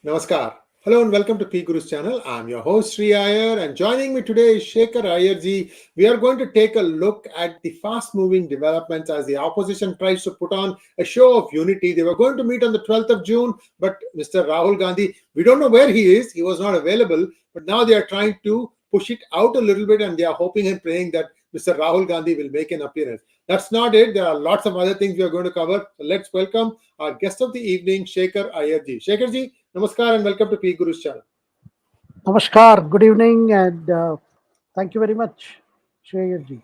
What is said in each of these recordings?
Namaskar. Hello and welcome to P Guru's channel. I'm your host Sri Iyer, and joining me today is Shekhar Iyer ji. We are going to take a look at the fast-moving developments as the opposition tries to put on a show of unity. They were going to meet on the 12th of June, but Mr. Rahul Gandhi, we don't know where he is. He was not available, but now they are trying to push it out a little bit, and they are hoping and praying that Mr. Rahul Gandhi will make an appearance. That's not it. There are lots of other things we are going to cover. So let's welcome our guest of the evening, Shekhar Iyer ji. Shekhar ji, Namaskar and welcome to P Guru's channel. Namaskar, good evening, and thank you very much, Shreyaji.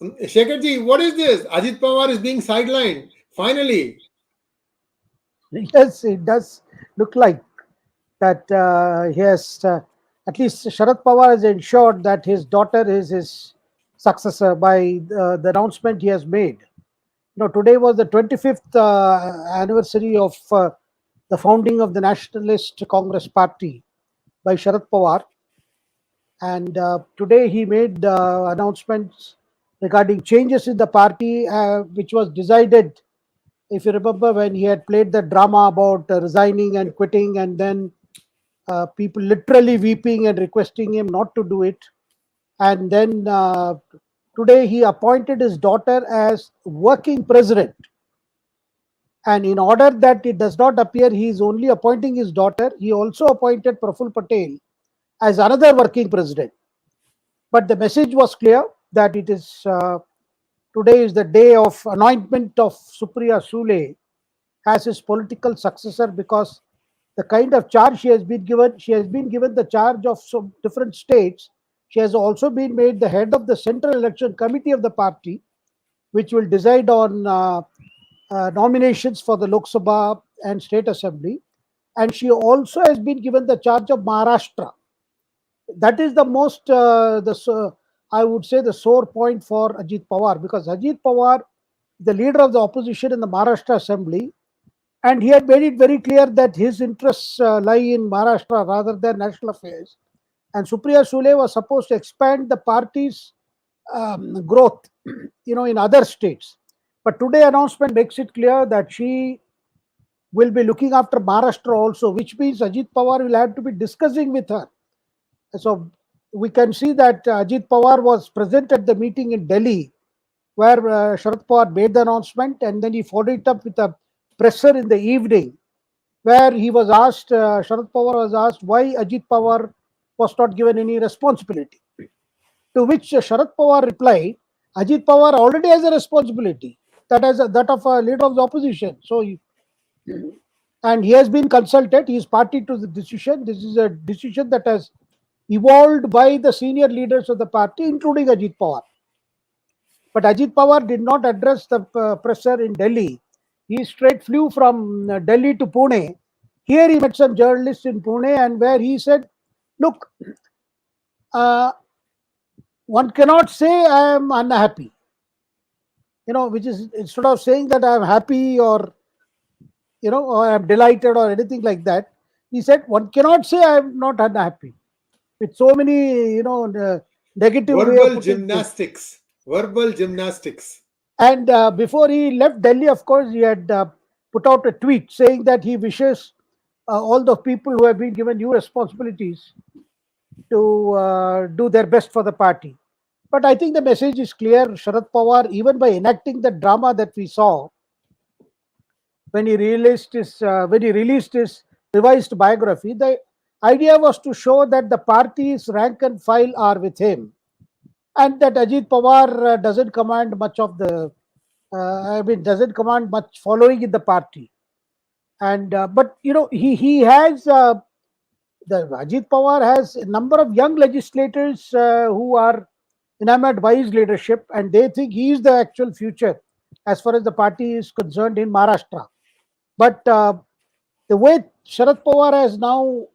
Shekhar ji, what is this? Ajit Pawar is being sidelined. Finally. Yes, it does look like that he has, at least Sharad Pawar has ensured that his daughter is his successor by the announcement he has made. Today was the 25th anniversary of the founding of the Nationalist Congress Party by Sharad Pawar. And today he made announcements regarding changes in the party, which was decided, if you remember, when he had played the drama about resigning and quitting, and then people literally weeping and requesting him not to do it. And then today he appointed his daughter as working president. And in order that it does not appear he is only appointing his daughter, he also appointed Praful Patel as another working president. But the message was clear that it is today is the day of anointment of Supriya Sule as his political successor, because the kind of charge she has been given the charge of some different states. She has also been made the head of the Central Election Committee of the party, which will decide on nominations for the Lok Sabha and State Assembly. And she also has been given the charge of Maharashtra. That is the most, I would say, the sore point for Ajit Pawar, because Ajit Pawar, the leader of the opposition in the Maharashtra Assembly, and he had made it very clear that his interests lie in Maharashtra rather than national affairs. And Supriya Sule was supposed to expand the party's growth, in other states. But today announcement makes it clear that she will be looking after Maharashtra also, which means Ajit Pawar will have to be discussing with her. So we can see that Ajit Pawar was present at the meeting in Delhi, where Sharad Pawar made the announcement, and then he followed it up with a presser in the evening, where he was asked, Sharad Pawar was asked why Ajit Pawar was not given any responsibility. To which Sharad Pawar replied, Ajit Pawar already has a responsibility, that of a leader of the opposition. And he has been consulted. He is party to the decision. This is a decision that has evolved by the senior leaders of the party, including Ajit Pawar. But Ajit Pawar did not address the presser in Delhi. He straight flew from Delhi to Pune. Here he met some journalists in Pune, and where he said, look, uh, one cannot say I am unhappy, which is, instead of saying that I am happy or, or I am delighted or anything like that, he said, one cannot say I am not unhappy. With so many, negative way of Verbal putting things. gymnastics. Verbal gymnastics. And before he left Delhi, of course, he had put out a tweet saying that he wishes all the people who have been given new responsibilities to do their best for the party. But I think the message is clear. Sharad Pawar, even by enacting the drama that we saw when he released his revised biography, the idea was to show that the party's rank and file are with him, and that Ajit Pawar doesn't command much of the, doesn't command much following in the party. And but he has the Ajit Pawar has a number of young legislators who are enamored by his leadership, and they think he is the actual future as far as the party is concerned in Maharashtra. But the way Sharad Pawar has now,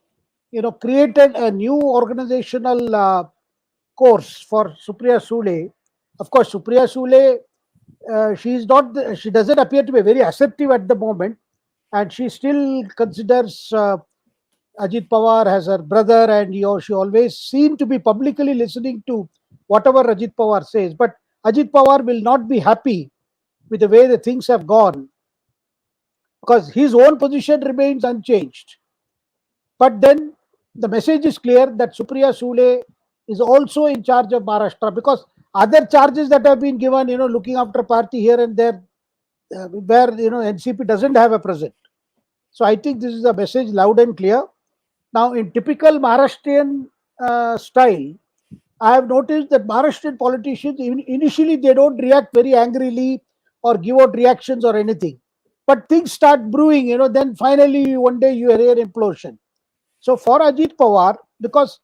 created a new organizational course for Supriya Sule. Of course, Supriya Sule, she doesn't appear to be very assertive at the moment, and she still considers Ajit Pawar as her brother, and she always seemed to be publicly listening to whatever Ajit Pawar says. But Ajit Pawar will not be happy with the way the things have gone, because his own position remains unchanged. But then the message is clear that Supriya Sule is also in charge of Maharashtra, because other charges that have been given, looking after party here and there, where NCP doesn't have a present. So I think this is a message loud and clear. Now, in typical Maharashtrian style, I have noticed that Maharashtrian politicians, initially, they don't react very angrily or give out reactions or anything. But things start brewing, then finally one day you hear implosion. So for Ajit Pawar, because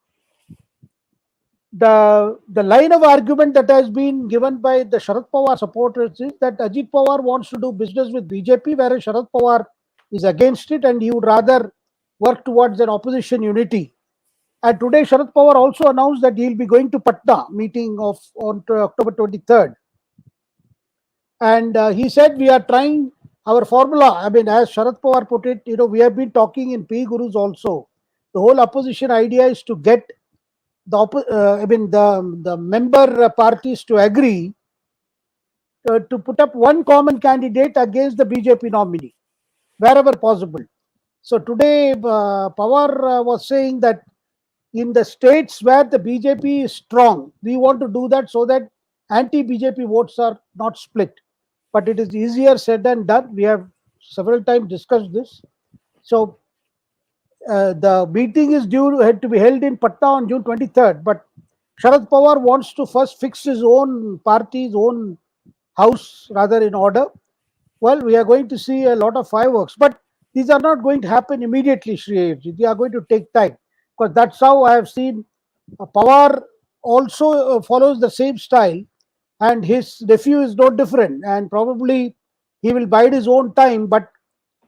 the line of argument that has been given by the Sharad Pawar supporters is that Ajit Pawar wants to do business with BJP, whereas Sharad Pawar is against it and he would rather work towards an opposition unity. And today, Sharad Pawar also announced that he will be going to Patna meeting of on October 23rd. And he said, we are trying our formula. I mean, as Sharad Pawar put it, we have been talking in P Gurus also. The whole opposition idea is to get the member parties to agree to put up one common candidate against the BJP nominee, wherever possible. So today, Pawar was saying that in the states where the BJP is strong, we want to do that so that anti-BJP votes are not split. But it is easier said than done. We have several times discussed this. So the meeting is had to be held in Patna on June 23rd. But Sharad Pawar wants to first fix his own party's own house rather in order. Well, we are going to see a lot of fireworks, but these are not going to happen immediately, Shri. They are going to take time, because that's how I have seen Pawar also follows the same style, and his nephew is no different, and probably he will bide his own time, but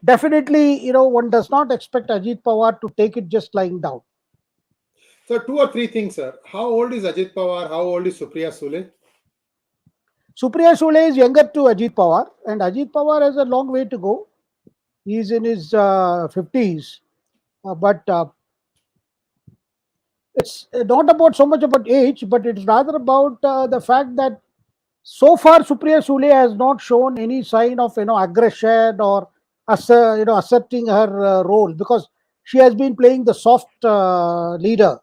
definitely, one does not expect Ajit Pawar to take it just lying down. So, two or three things, sir. How old is Ajit Pawar? How old is Supriya Sule? Supriya Sule is younger to Ajit Pawar, and Ajit Pawar has a long way to go. He is in his 50s, but it's not about so much about age, but it's rather about the fact that so far Supriya Sule has not shown any sign of aggression or asserting her role, because she has been playing the soft leader,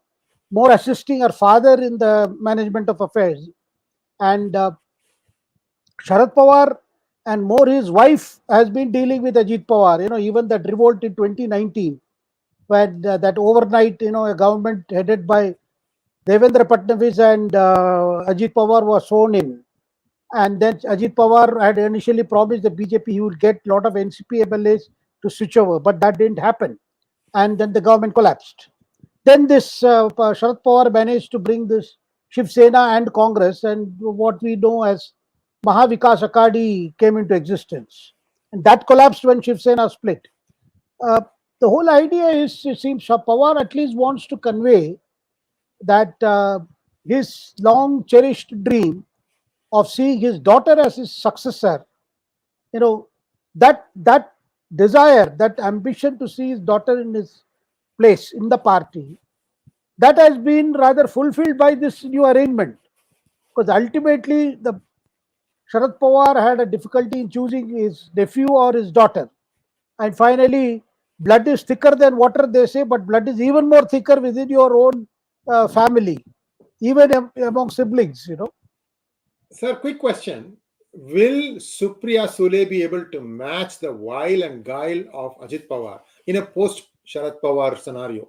more assisting her father in the management of affairs. And Sharad Pawar and more his wife has been dealing with Ajit Pawar. Even that revolt in 2019, when that overnight, a government headed by Devendra Fadnavis and Ajit Pawar was sworn in. And then Ajit Pawar had initially promised the BJP he would get a lot of NCP MLAs to switch over, but that didn't happen. And then the government collapsed. Then this Sharad Pawar managed to bring this Shiv Sena and Congress, and what we know as Mahavikas Akadi came into existence. And that collapsed when Shiv Sena split. Uh, the whole idea is, it seems Pawar at least wants to convey that his long cherished dream of seeing his daughter as his successor, you know, that desire, that ambition to see his daughter in his place in the party, that has been rather fulfilled by this new arrangement. Because ultimately, the Sharad Pawar had a difficulty in choosing his nephew or his daughter. And finally, blood is thicker than water, they say, but blood is even more thicker within your own family, even among siblings. Sir, quick question. Will Supriya Sule be able to match the wile and guile of Ajit Pawar in a post Sharad Pawar scenario?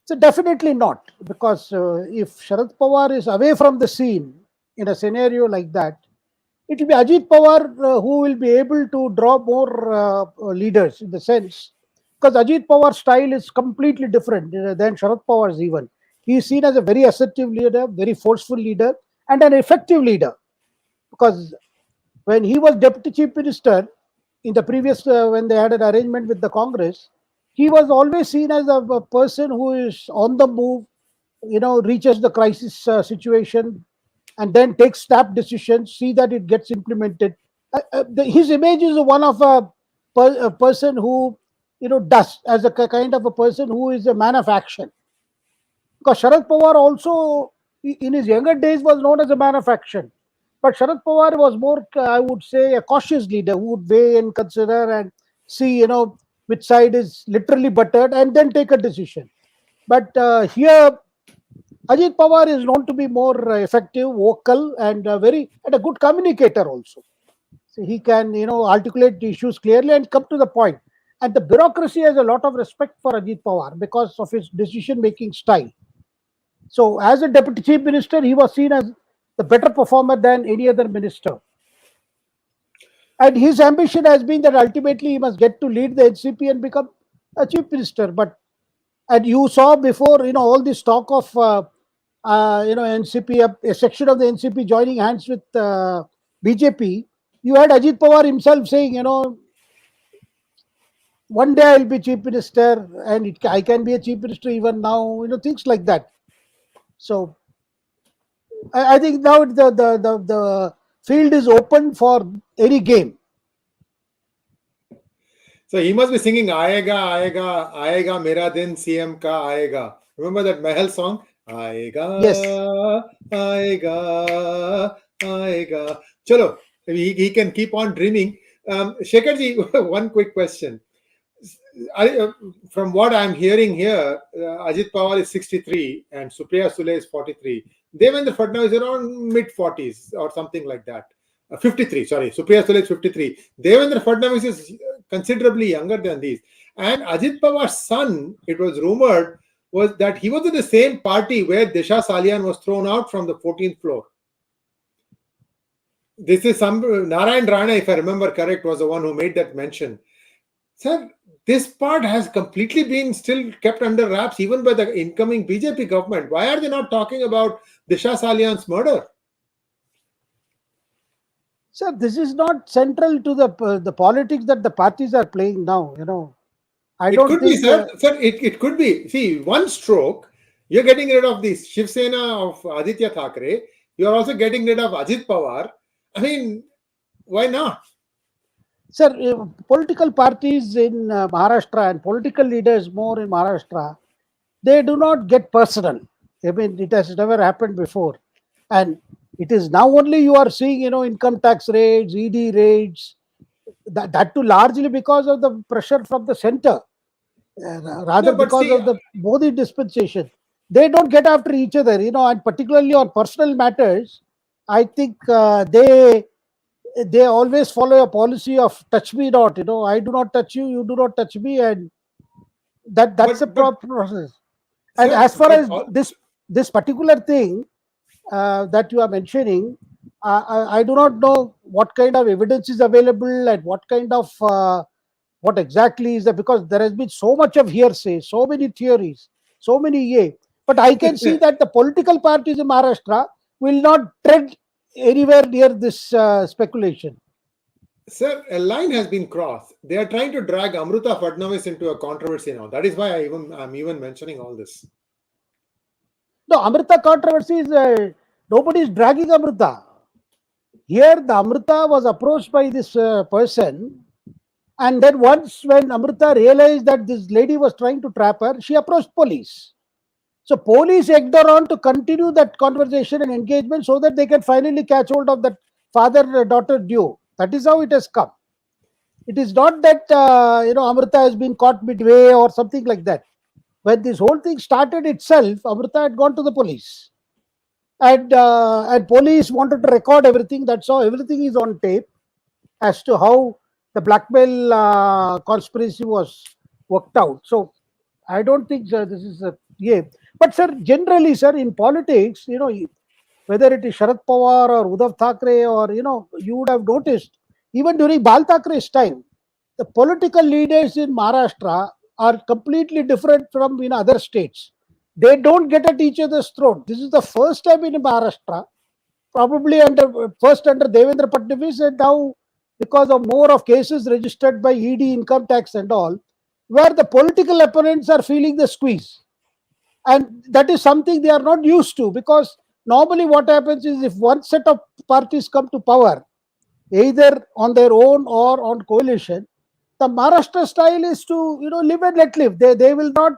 So definitely not, because if Sharad Pawar is away from the scene in a scenario like that, it will be Ajit Pawar who will be able to draw more leaders, in the sense, because Ajit Pawar's style is completely different than Sharad Pawar's even. He is seen as a very assertive leader, very forceful leader, and an effective leader. Because when he was deputy chief minister in the previous, when they had an arrangement with the Congress, he was always seen as a person who is on the move, reaches the crisis situation, and then takes snap decisions, see that it gets implemented. His image is one of a person who, does, as a kind of a person who is a man of action. Because Sharad Pawar also, in his younger days, was known as a man of action. But Sharad Pawar was more, I would say, a cautious leader who would weigh and consider and see, which side is literally buttered, and then take a decision. But here, Ajit Pawar is known to be more effective, vocal, and a good communicator also. So he can, articulate the issues clearly and come to the point. And the bureaucracy has a lot of respect for Ajit Pawar because of his decision-making style. So as a deputy chief minister, he was seen as the better performer than any other minister. And his ambition has been that ultimately he must get to lead the NCP and become a chief minister. And you saw before, all this talk of, NCP, a section of the NCP joining hands with BJP. You had Ajit Pawar himself saying, one day I'll be chief minister, and I can be a chief minister even now, things like that. So I think now the field is open for any game. So he must be singing "Aayega, Aayega, Aayega, Mera Din CM ka Aayega." Remember that Mahal song? Aayega, Yes. Aayega, Aayega. Chalo, he can keep on dreaming. Shekharji, one quick question. From what I'm hearing here, Ajit Pawar is 63 and Supriya Sule is 43. Devendra Fadnavis is around mid 40s or something like that. 53, sorry. Supriya Sule is 53. Devendra Fadnavis is considerably younger than these. And Ajit Pawar's son, it was rumored, was that he was in the same party where Disha Salian was thrown out from the 14th floor. This is Narayan Rana, if I remember correct, was the one who made that mention. Sir, this part has completely been still kept under wraps even by the incoming BJP government. Why are they not talking about Disha Salian's murder? Sir, this is not central to the politics that the parties are playing now. It could be, sir. Sir, it could be. See, one stroke, you're getting rid of the Shiv Sena of Aditya Thackeray. You're also getting rid of Ajit Pawar. I mean, why not? Sir, political parties in Maharashtra and political leaders more in Maharashtra, they do not get personal. I mean, it has never happened before. And it is now only you are seeing, income tax raids, ED raids, that too largely because of the pressure from the center, rather because of the Modi dispensation. They don't get after each other, and particularly on personal matters, I think they always follow a policy of touch me not. I do not touch you, you do not touch me, and that's a proper process. And as far as this particular thing that you are mentioning, I do not know what kind of evidence is available and what kind of what exactly is that, because there has been so much of hearsay, so many theories, so many but I can see that the political parties in Maharashtra will not tread anywhere near this speculation. Sir, a line has been crossed. They are trying to drag Amruta Fadnavis into a controversy now. That is why I'm even mentioning all this. No, Amruta controversy is nobody is dragging Amruta. Here, the Amruta was approached by this person, and then once when Amruta realized that this lady was trying to trap her, she approached police. So police egged her on to continue that conversation and engagement so that they can finally catch hold of that father-daughter duo. That is how it has come. It is not that Amruta has been caught midway or something like that. When this whole thing started itself, Amruta had gone to the police, and police wanted to record everything. That's how everything is on tape as to how the blackmail conspiracy was worked out. So I don't think this is a But sir, generally, sir, in politics, whether it is Sharad Pawar or Uddhav Thackeray, or you would have noticed even during Bal Thackeray's time, the political leaders in Maharashtra are completely different from other states. They don't get at each other's throat. This is the first time in Maharashtra, probably first under Devendra Fadnavis, and now because of more of cases registered by ED, income tax and all, where the political opponents are feeling the squeeze. And that is something they are not used to, because normally what happens is, if one set of parties come to power, either on their own or on coalition, the Maharashtra style is to live and let live. They will not,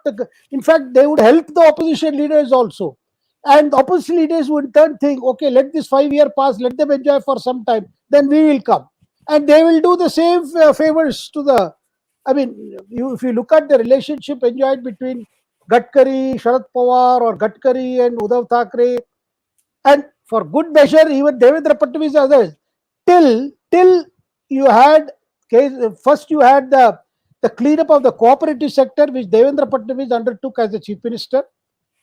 in fact, they would help the opposition leaders also. And the opposition leaders would in turn think, okay, let this 5-year pass, let them enjoy for some time, then we will come. And they will do the same favors to the I mean, if you look at the relationship enjoyed between Gadkari, Sharad Pawar, or Gadkari and Uddhav Thackeray, and for good measure, even Devendra Fadnavis and others, till you had first you had the cleanup of the cooperative sector, which Devendra Fadnavis undertook as the chief minister,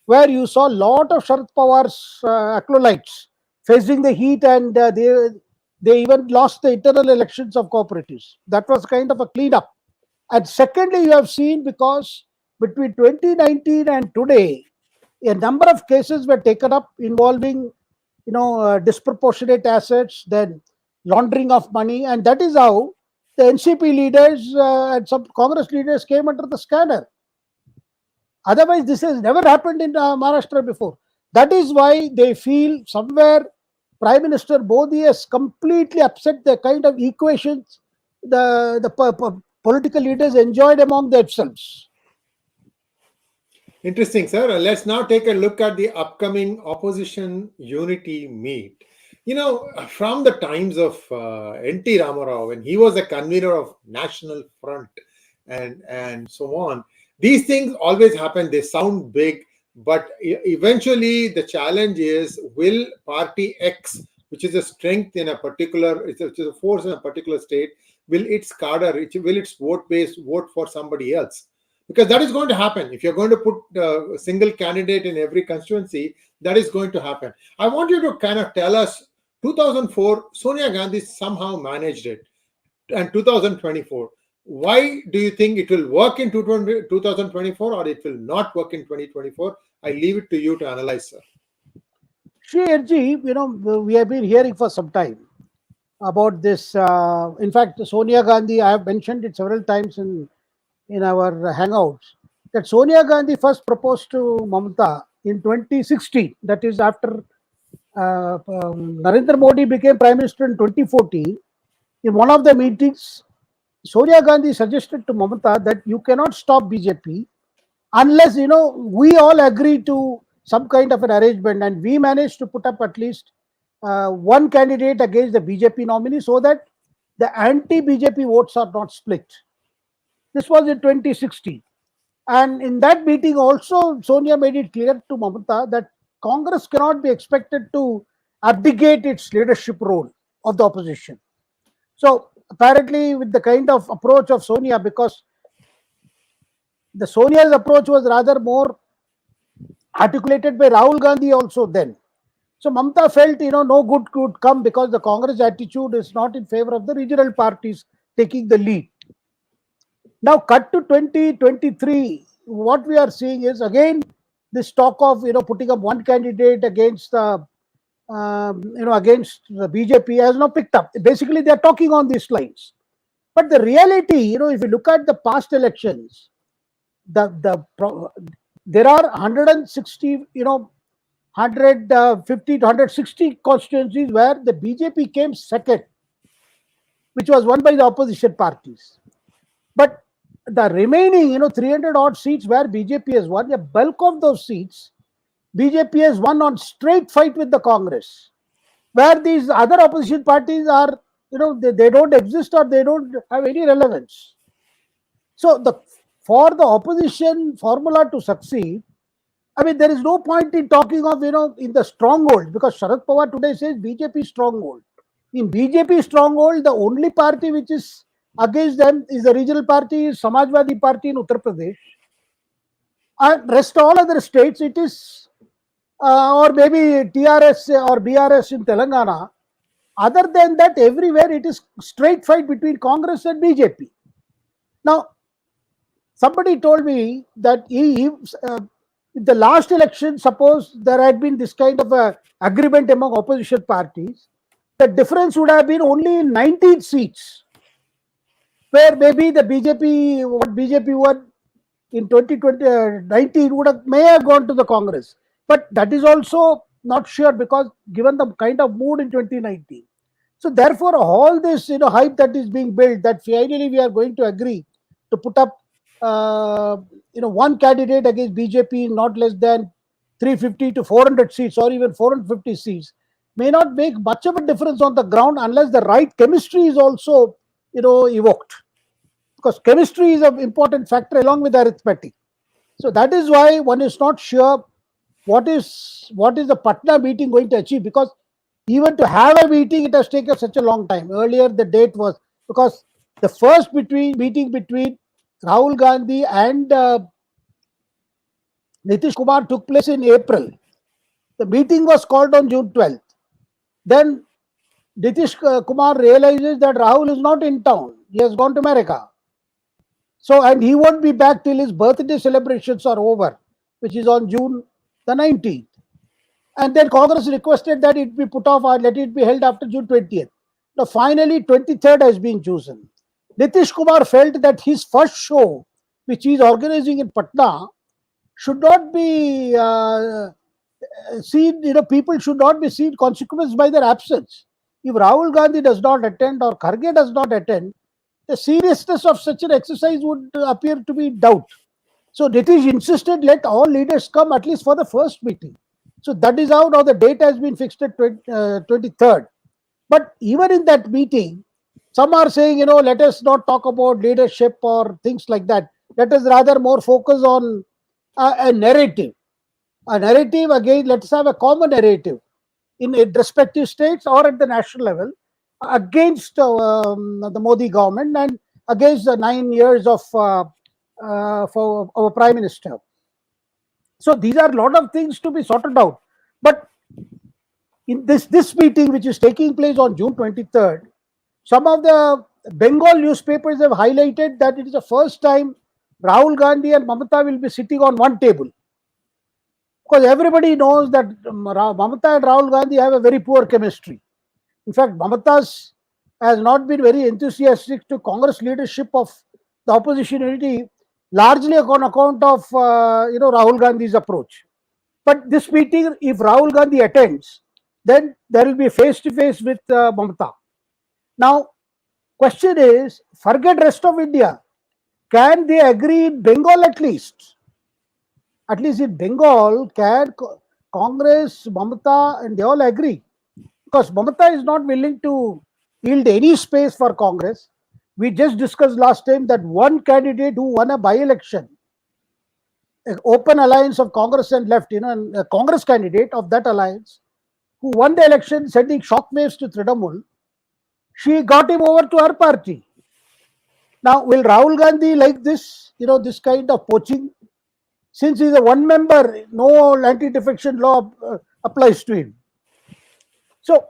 where you saw a lot of Sharad Pawar's acolytes facing the heat, and they even lost the internal elections of cooperatives. That was kind of a cleanup. And secondly, you have seen, because between 2019 and today, a number of cases were taken up involving, disproportionate assets, then laundering of money, and that is how the NCP leaders and some Congress leaders came under the scanner. Otherwise, this has never happened in Maharashtra before. That is why they feel somewhere Prime Minister Modi has completely upset the kind of equations the political leaders enjoyed among themselves. Interesting, sir. Let's now take a look at the upcoming opposition unity meet. From the times of N.T. Ramarao, when he was the convener of National Front and so on, these things always happen. They sound big, but eventually the challenge is, will Party X, which is a strength in a particular, which is a force in a particular state, will its cadre, will its vote base vote for somebody else? Because that is going to happen. If you're going to put a single candidate in every constituency, that is going to happen. I want you to kind of tell us, 2004, Sonia Gandhi somehow managed it, and 2024. Why do you think it will work in 2024 or it will not work in 2024? I leave it to you to analyze, sir. Shri, we have been hearing for some time about this. In fact, Sonia Gandhi, I have mentioned it several times in our hangouts, that Sonia Gandhi first proposed to Mamata in 2016. That is after Narendra Modi became Prime Minister in 2014. In one of the meetings, Sonia Gandhi suggested to Mamata that you cannot stop BJP unless we all agree to some kind of an arrangement, and we managed to put up at least one candidate against the BJP nominee, so that the anti-BJP votes are not split. This was in 2016. And in that meeting also, Sonia made it clear to Mamata that Congress cannot be expected to abdicate its leadership role of the opposition. So apparently, with the kind of approach of Sonia, because the Sonia's approach was rather more articulated by Rahul Gandhi also then. So Mamata felt, no good could come, because the Congress attitude is not in favor of the regional parties taking the lead. Now, cut to 2023, what we are seeing is again this talk of putting up one candidate against the against the BJP has now picked up. Basically, they are talking on these lines. But the reality, if you look at the past elections, there are 160, 150 to 160 constituencies where the BJP came second, which was won by the opposition parties. But the remaining, 300 odd seats where BJP has won, the bulk of those seats, BJP has won on straight fight with the Congress, where these other opposition parties are, they don't exist or they don't have any relevance. So for the opposition formula to succeed, I mean, there is no point in talking of, in the stronghold, because Sharad Pawar today says BJP stronghold. In BJP stronghold, the only party which is against them is the regional party, Samajwadi Party in Uttar Pradesh. And rest all other states, it is, or maybe TRS or BRS in Telangana. Other than that, everywhere it is straight fight between Congress and BJP. Now, somebody told me that in the last election, suppose there had been this kind of a agreement among opposition parties, the difference would have been only in 19 seats, where maybe the BJP won in 2019 may have gone to the Congress. But that is also not sure, because given the kind of mood in 2019. So therefore, all this hype that is being built, that finally we are going to agree to put up one candidate against BJP in not less than 350 to 400 seats or even 450 seats, may not make much of a difference on the ground unless the right chemistry is also evoked. because chemistry is an important factor along with arithmetic. So that is why one is not sure what is the Patna meeting going to achieve, because even to have a meeting it has taken such a long time. Earlier the date was, because the first meeting between Rahul Gandhi and Nitish Kumar took place in April. The meeting was called on June 12th. Then Nitish Kumar realizes that Rahul is not in town. He has gone to America. So, and he won't be back till his birthday celebrations are over, which is on June the 19th. And then Congress requested that it be put off or let it be held after June 20th. Now, finally, 23rd has been chosen. Nitish Kumar felt that his first show, which he is organizing in Patna, should not be seen, people should not be seen consequenced by their absence. If Rahul Gandhi does not attend or Kharge does not attend, the seriousness of such an exercise would appear to be in doubt. So Nitish insisted let all leaders come at least for the first meeting. So that is how now the date has been fixed at 23rd. But even in that meeting, some are saying, let us not talk about leadership or things like that. Let us rather more focus on a narrative. A narrative, again, let's have a common narrative in respective states or at the national level against the Modi government and against the 9 years of for our Prime Minister. So these are a lot of things to be sorted out. But in this meeting, which is taking place on June 23rd, some of the Bengal newspapers have highlighted that it is the first time Rahul Gandhi and Mamata will be sitting on one table. Because everybody knows that Mamata and Rahul Gandhi have a very poor chemistry. In fact, Mamata has not been very enthusiastic to Congress leadership of the opposition unity, largely on account of Rahul Gandhi's approach. But this meeting, if Rahul Gandhi attends, then there will be face to face with Mamata. Now, question is, forget rest of India. Can they agree in Bengal at least? At least in Bengal, can Congress, Mamata, and they all agree? Because Mamata is not willing to yield any space for Congress. We just discussed last time that one candidate who won a by-election, an open alliance of Congress and left, and a Congress candidate of that alliance, who won the election sending shockwaves to Trinamool, she got him over to her party. Now, will Rahul Gandhi like this, this kind of poaching? Since he is a one member, no anti-defection law applies to him. So,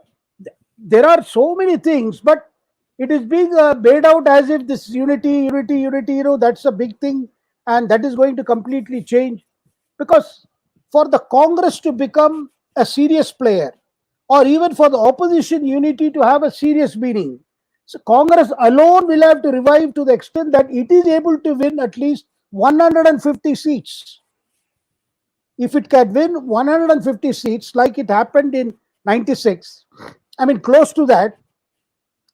there are so many things, but it is being made out as if this unity, that's a big thing and that is going to completely change. Because for the Congress to become a serious player, or even for the opposition unity to have a serious meaning, so Congress alone will have to revive to the extent that it is able to win at least 150 seats. If it can win 150 seats like it happened in 96, I mean close to that,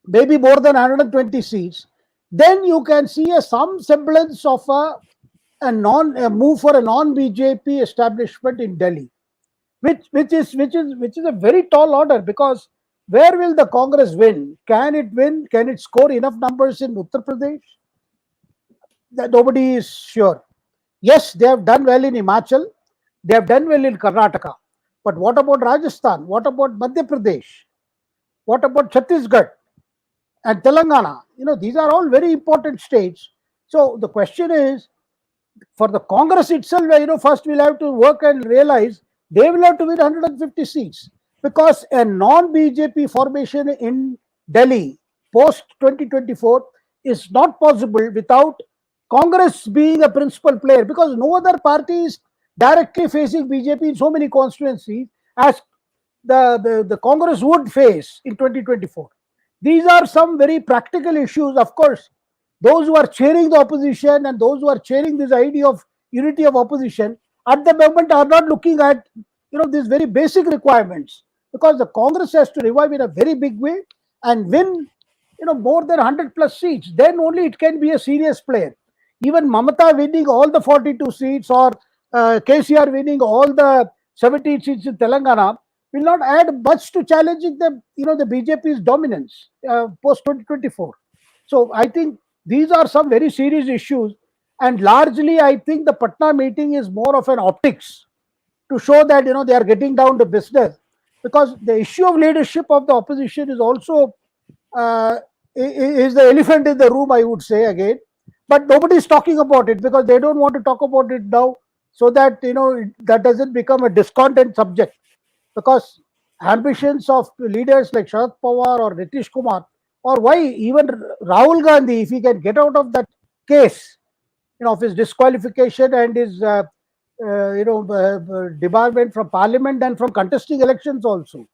maybe more than 120 seats, then you can see some semblance of a move for a non-BJP establishment in Delhi, which is a very tall order, because where will the Congress win? Can it win? Can it score enough numbers in Uttar Pradesh? That nobody is sure. Yes, they have done well in Himachal, they have done well in Karnataka, but what about Rajasthan? What about Madhya Pradesh? What about Chhattisgarh and Telangana? These are all very important states. So the question is, for the Congress itself, first we'll have to work and realize they will have to win 150 seats, because a non-BJP formation in Delhi post 2024 is not possible without Congress being a principal player, because no other party is directly facing BJP in so many constituencies as the Congress would face in 2024. These are some very practical issues. Of course, those who are chairing the opposition and those who are chairing this idea of unity of opposition at the moment are not looking at these very basic requirements, because the Congress has to revive in a very big way and win more than 100 plus seats. Then only it can be a serious player. Even Mamata winning all the 42 seats or KCR winning all the 17 seats in Telangana will not add much to challenging the BJP's dominance post 2024. So I think these are some very serious issues. And largely, I think the Patna meeting is more of an optics to show that they are getting down to business, because the issue of leadership of the opposition is also uh, is the elephant in the room, I would say again. But nobody is talking about it because they don't want to talk about it now, so that that doesn't become a discontent subject. Because ambitions of leaders like Sharad Pawar or Nitish Kumar, or why even Rahul Gandhi, if he can get out of that case, of his disqualification and his debarment from parliament and from contesting elections also,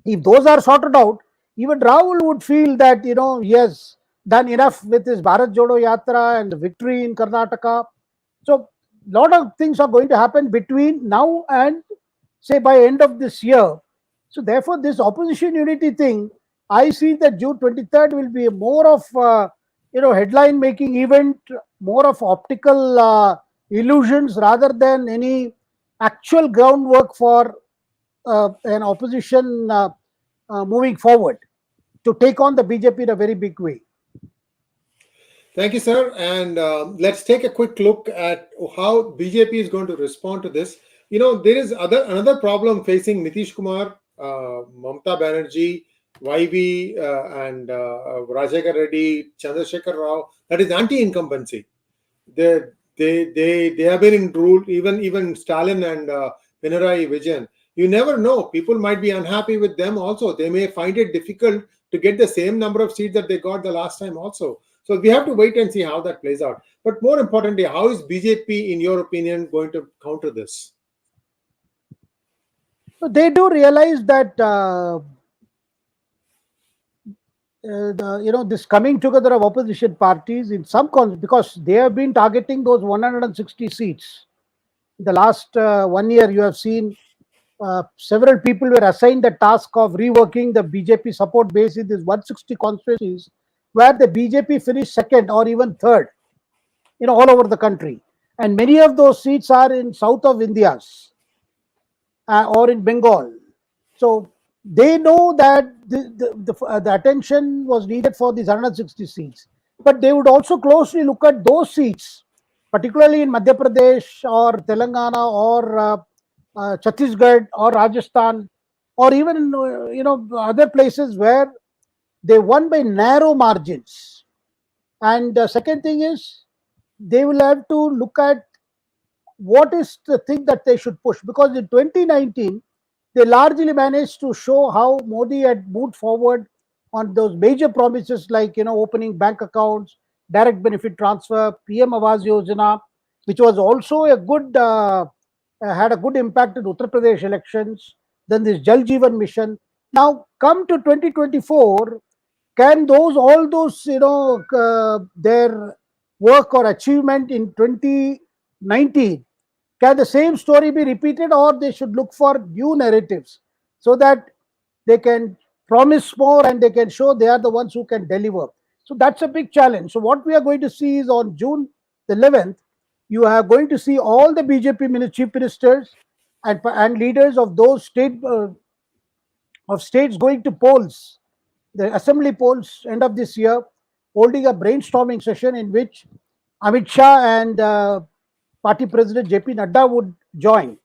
if those are sorted out, even Rahul would feel that he has done enough with his Bharat Jodo Yatra and the victory in Karnataka. So lot of things are going to happen between now and say by end of this year. So therefore, this opposition unity thing, I see that June 23rd will be more of headline making event, more of optical illusions rather than any actual groundwork for an opposition moving forward to take on the BJP in a very big way. Thank you, sir. And let's take a quick look at how BJP is going to respond to this. There is another problem facing Nitish Kumar, Mamata Banerjee, YV, and Rajagar Reddy, Chandrasekhar Rao. That is anti-incumbency. They they have been in rule. Even Stalin and Pinarayi Vijayan. You never know. People might be unhappy with them also. They may find it difficult to get the same number of seats that they got the last time also. So we have to wait and see how that plays out. But more importantly, how is BJP, in your opinion, going to counter this? So they do realize that this coming together of opposition parties in some because they have been targeting those 160 seats. In the last 1 year, you have seen several people were assigned the task of reworking the BJP support base in these 160 constituencies, where the BJP finished second or even third, all over the country. And many of those seats are in south of India's or in Bengal. So they know that the attention was needed for these 160 seats. But they would also closely look at those seats, particularly in Madhya Pradesh or Telangana or Chhattisgarh or Rajasthan, or even in, other places where they won by narrow margins. And the second thing is they will have to look at what is the thing that they should push, because in 2019 they largely managed to show how Modi had moved forward on those major promises like opening bank accounts, direct benefit transfer, PM Awas Yojana, which was also a good had a good impact in Uttar Pradesh elections. Then this Jal Jeevan mission. Now come to 2024, can all those their work or achievement in 2019, can the same story be repeated, or they should look for new narratives so that they can promise more and they can show they are the ones who can deliver? So that's a big challenge. So what we are going to see is on June the 11th, you are going to see all the BJP chief ministers and leaders of those states going to polls, the assembly polls end of this year, holding a brainstorming session in which Amit Shah and party president JP Nadda would join.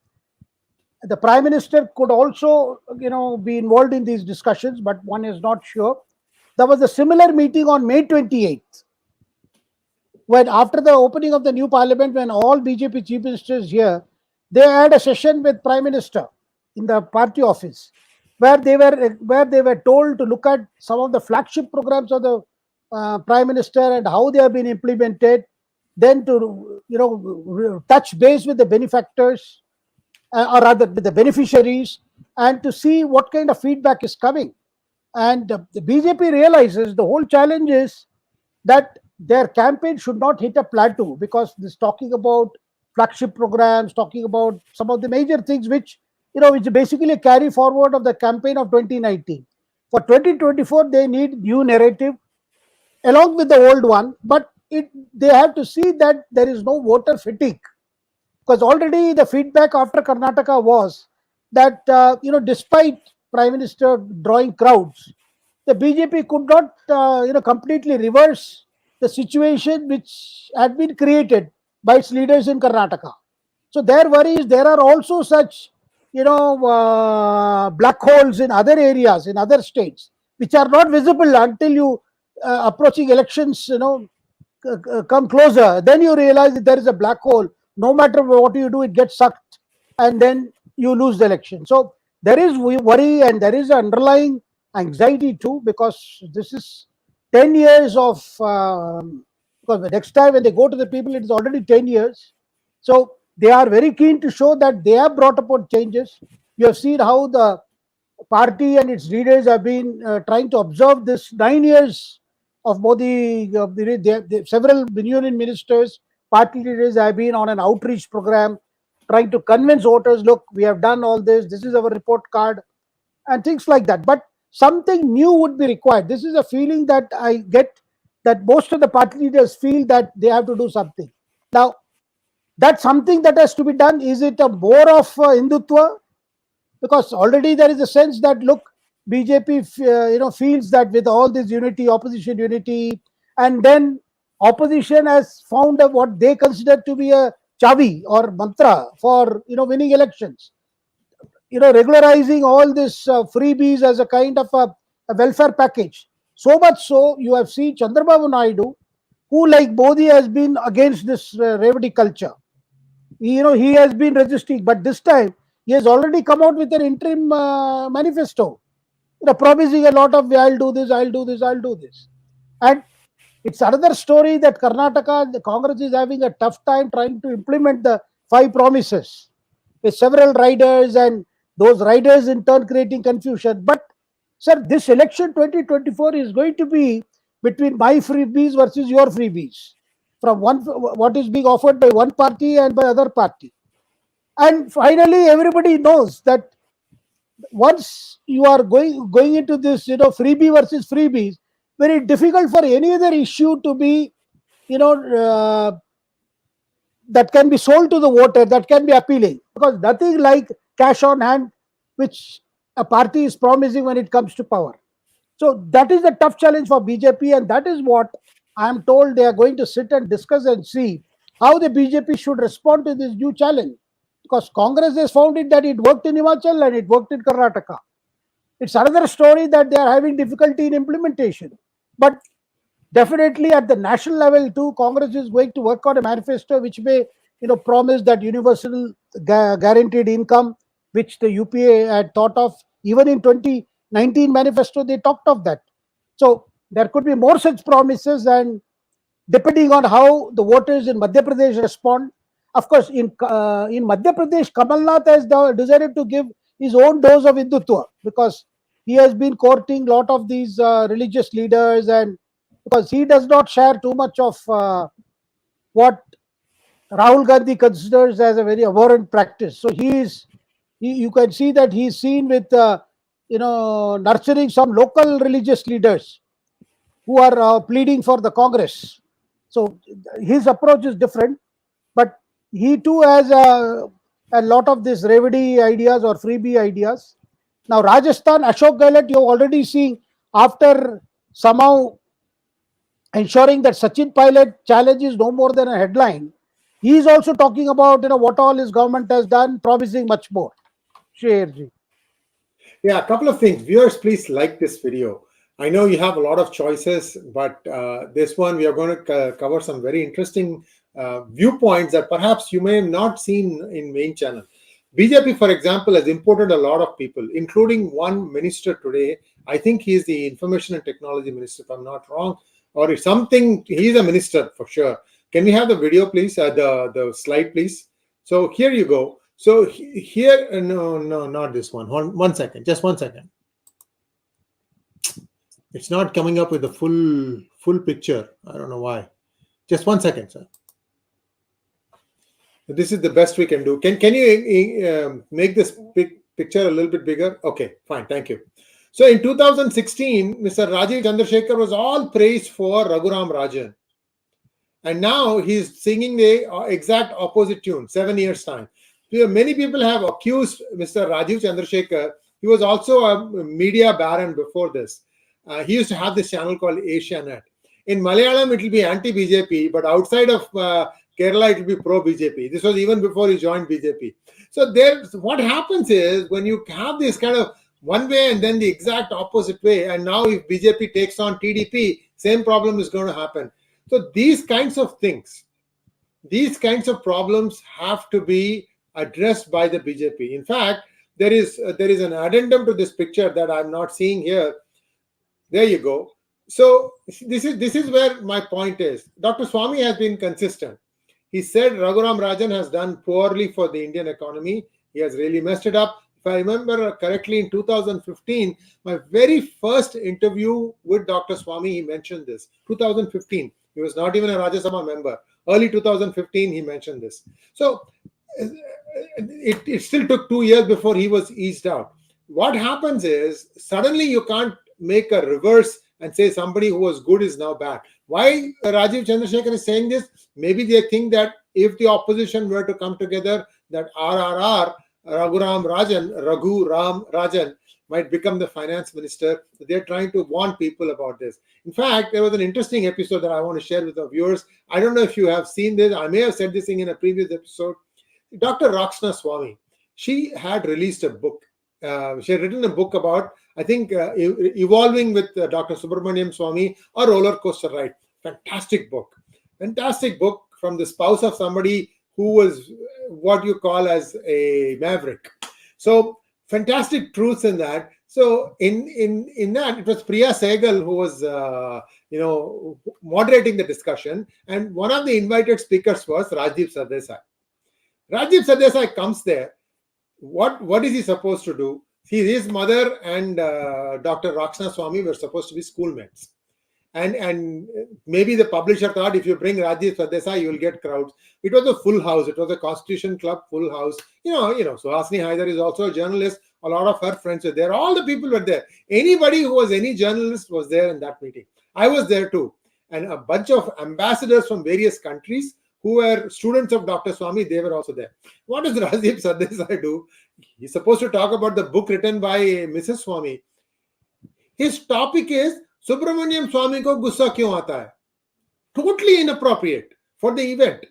The prime minister could also, be involved in these discussions, but one is not sure. There was a similar meeting on May 28th, when after the opening of the new parliament, when all BJP chief ministers here, they had a session with prime minister in the party office, where they were told to look at some of the flagship programs of the prime minister and how they have been implemented, then to touch base with the benefactors, or rather with the beneficiaries, and to see what kind of feedback is coming. And the BJP realizes the whole challenge is that their campaign should not hit a plateau, because this talking about flagship programs, talking about some of the major things which which basically a carry forward of the campaign of 2019. For 2024, they need new narrative along with the old one, but they have to see that there is no voter fatigue, because already the feedback after Karnataka was that despite Prime Minister drawing crowds, the BJP could not completely reverse the situation which had been created by its leaders in Karnataka. So their worry is there are also such, black holes in other areas, in other states, which are not visible until you approaching elections, come closer. Then you realize that there is a black hole. No matter what you do, it gets sucked, and then you lose the election. So there is worry and there is underlying anxiety too, because this is 10 years of. Because the next time when they go to the people, it is already 10 years. So they are very keen to show that they have brought about changes. You have seen how the party and its leaders have been trying to observe this 9 years of Modi. Several union ministers, party leaders have been on an outreach program trying to convince voters, look, we have done all this is our report card, and things like that. But something new would be required. This is a feeling that I get, that most of the party leaders feel that they have to do something. Now, that's something that has to be done. Is it a more of Hindutva? Because already there is a sense that, look, BJP feels that with all this unity, opposition unity, and then opposition has found what they consider to be a chavi or mantra for winning elections. Regularizing all this freebies as a kind of a welfare package. So much so, you have seen Chandrababu Naidu, who, like Modi, has been against this Revati culture. He has been resisting, but this time he has already come out with an interim manifesto, promising a lot of, I'll do this, I'll do this, I'll do this. And it's another story that Karnataka, the Congress is having a tough time trying to implement the 5 promises with several riders, and those riders in turn creating confusion. But, sir, this election 2024 is going to be between my freebies versus your freebies, from what is being offered by one party and by other party. And finally, everybody knows that once you are going into this, freebie versus freebies, very difficult for any other issue to be, that can be sold to the voter, that can be appealing, because nothing like cash on hand, which a party is promising when it comes to power. So that is a tough challenge for BJP, and that is what I am told they are going to sit and discuss and see how the BJP should respond to this new challenge. Because Congress has found it that it worked in Himachal and it worked in Karnataka. It's another story that they are having difficulty in implementation. But definitely at the national level too, Congress is going to work on a manifesto which may, promise that universal guaranteed income, which the UPA had thought of. Even in 2019 manifesto, they talked of that. So there could be more such promises, and depending on how the voters in Madhya Pradesh respond. Of course, in Madhya Pradesh, Kamal Nath has decided to give his own dose of Hindutva, because he has been courting a lot of these religious leaders, and because he does not share too much of what Rahul Gandhi considers as a very abhorrent practice. So you can see that he's seen with nurturing some local religious leaders who are pleading for the Congress. So his approach is different, but he too has a lot of these Revati ideas or freebie ideas. Now Rajasthan, Ashok Gehlot, you have already seen, after somehow ensuring that Sachin Pilot challenge is no more than a headline, he is also talking about what all his government has done, promising much more. Sherji. Yeah, a couple of things. Viewers, please like this video. I know you have a lot of choices, but this one we are going to cover some very interesting viewpoints that perhaps you may have not seen in main channel. BJP, for example, has imported a lot of people, including one minister today. I think he is the information and technology minister, if I'm not wrong, or if something. He's a minister for sure. Can we have the video, please? The slide, please. So here you go. So here, no, not this one. One second, just 1 second. It's not coming up with the full picture. I don't know why. Just 1 second, sir. This is the best we can do. Can you make this picture a little bit bigger? Okay, fine. Thank you. So in 2016, Mr. Rajiv Chandrasekhar was all praised for Raghuram Rajan. And now he's singing the exact opposite tune, 7 years' time. Many people have accused Mr. Rajiv Chandrasekhar. He was also a media baron before this. He used to have this channel called Asianet. In Malayalam, it will be anti-BJP, but outside of Kerala, it will be pro-BJP. This was even before he joined BJP. So what happens is when you have this kind of one way and then the exact opposite way, and now if BJP takes on TDP, same problem is going to happen. So these kinds of things, these kinds of problems have to be addressed by the BJP. In fact, there is an addendum to this picture that I'm not seeing here. There you go. So this is where my point is. Dr. Swami has been consistent. He said Raghuram Rajan has done poorly for the Indian economy. He has really messed it up. If I remember correctly, in 2015, my very first interview with Dr. Swami, he mentioned this. 2015. He was not even a Rajya Sabha member. Early 2015, he mentioned this. So it still took 2 years before he was eased out. What happens is suddenly you can't make a reverse and say somebody who was good is now bad. Why Rajiv Chandrasekhar is saying this? Maybe they think that if the opposition were to come together, that RRR, Raghu Ram Rajan, might become the finance minister. They're trying to warn people about this. In fact, there was an interesting episode that I want to share with the viewers. I don't know if you have seen this. I may have said this thing in a previous episode. Dr. Roxna Swami, she had released a book. She had written a book about, I think, evolving with Dr. Subramaniam Swami, a roller coaster ride. Fantastic book from the spouse of somebody who was what you call as a maverick. So fantastic truths in that. So in that, it was Priya Sehgal who was moderating the discussion, and one of the invited speakers was Rajiv Sardesai. Rajiv Sardesai comes there. What is he supposed to do? See, his mother and Dr. Roxna Swami were supposed to be schoolmates. And maybe the publisher thought if you bring Rajiv Sardesai, you will get crowds. It was a full house. It was a Constitution Club full house. Suhasini Haidar is also a journalist. A lot of her friends were there. All the people were there. Anybody who was any journalist was there in that meeting. I was there too. And a bunch of ambassadors from various countries who were students of Dr. Swami, they were also there. What does Rajiv Sardesai do? He's supposed to talk about the book written by Mrs. Swami. His topic is Subramaniam Swami ko gussa kyun aata hai? Totally inappropriate for the event.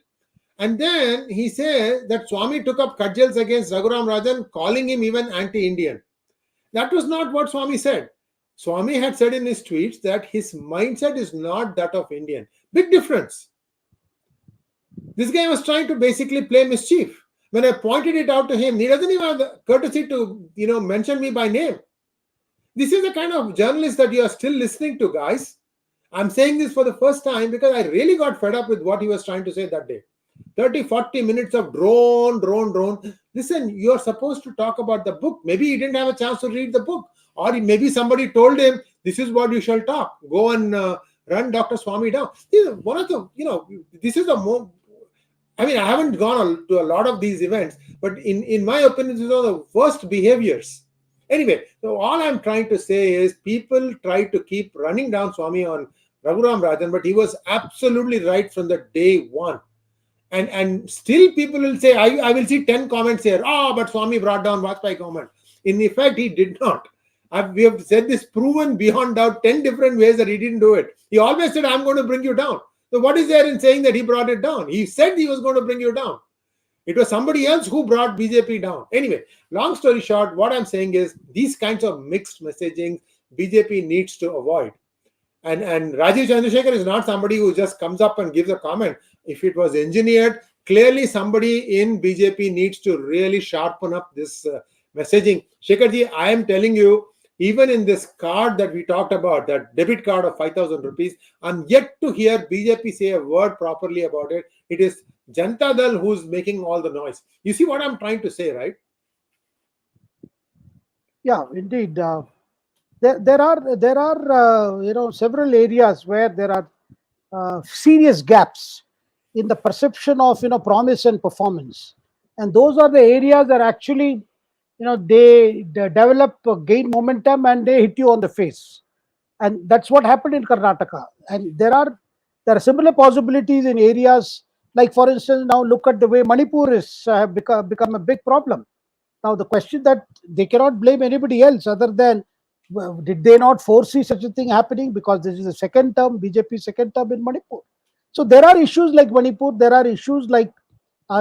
And then he says that Swami took up cudgels against Raghuram Rajan, calling him even anti-Indian. That was not what Swami said. Swami had said in his tweets that his mindset is not that of Indian. Big difference. This guy was trying to basically play mischief. When I pointed it out to him, he doesn't even have the courtesy to, mention me by name. This is the kind of journalist that you are still listening to, guys. I'm saying this for the first time because I really got fed up with what he was trying to say that day. 30, 40 minutes of drone. Listen, you're supposed to talk about the book. Maybe he didn't have a chance to read the book. Or maybe somebody told him, this is what you shall talk. Go and run Dr. Swami down. This is one of the, this is the more... I mean, I haven't gone to a lot of these events, but in my opinion, these are the worst behaviors. Anyway, so all I'm trying to say is people try to keep running down Swami on Raghuram Rajan, but he was absolutely right from the day one. And still people will say, I will see 10 comments here. But Swami brought down Vajpayee government. In effect, he did not. We have said this proven beyond doubt 10 different ways that he didn't do it. He always said, I'm going to bring you down. So what is there in saying that he brought it down? He said he was going to bring you down. It was somebody else who brought BJP down. Anyway, long story short, what I'm saying is these kinds of mixed messaging BJP needs to avoid. And Rajiv Chandrasekhar is not somebody who just comes up and gives a comment. If it was engineered, clearly somebody in BJP needs to really sharpen up this messaging. Shekharji, I am telling you, even in this card that we talked about, that debit card of 5,000 rupees, I'm yet to hear BJP say a word properly about it. It is Janata Dal who's making all the noise. You see what I'm trying to say, right? Yeah, indeed. There are several areas where there are serious gaps in the perception of promise and performance, and those are the areas that actually they develop, gain momentum, and they hit you on the face. And that's what happened in Karnataka. And there are similar possibilities in areas like, for instance, now look at the way Manipur is become a big problem. Now the question that they cannot blame anybody else other than Did they not foresee such a thing happening? Because this is the second term, BJP second term in Manipur. So there are issues like Manipur. There are issues like